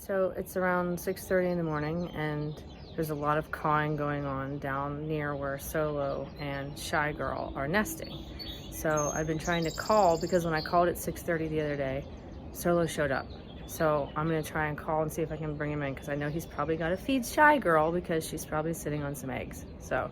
So it's around 6:30 in the morning, and there's a lot of cawing going on down near where Solo and Shygirl are nesting. So I've been trying to call, because when I called at 6:30 the other day, Solo showed up. So I'm gonna try and call and see if I can bring him in, because I know he's probably got to feed Shygirl because she's probably sitting on some eggs. So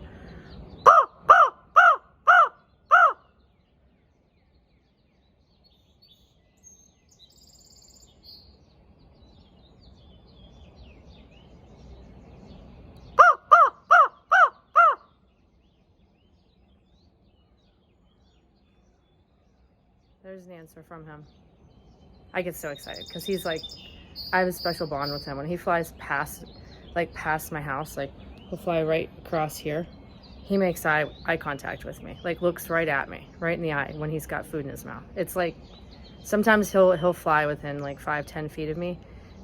there's an answer from him. I get so excited because he's like, I have a special bond with him. When he flies past my house, like he'll fly right across here. He makes eye contact with me, like looks right at me, right in the eye when he's got food in his mouth. It's like, sometimes he'll fly within like 5-10 feet of me.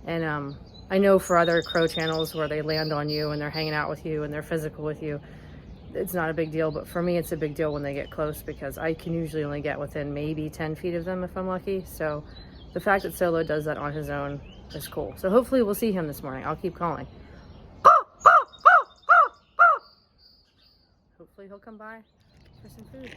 And I know for other crow channels where they land on you and they're hanging out with you and they're physical with you, it's not a big deal, but for me it's a big deal when they get close, because I can usually only get within maybe 10 feet of them if I'm lucky. So the fact that Solo does that on his own is cool. So hopefully we'll see him this morning. I'll keep calling. Hopefully he'll come by for some food.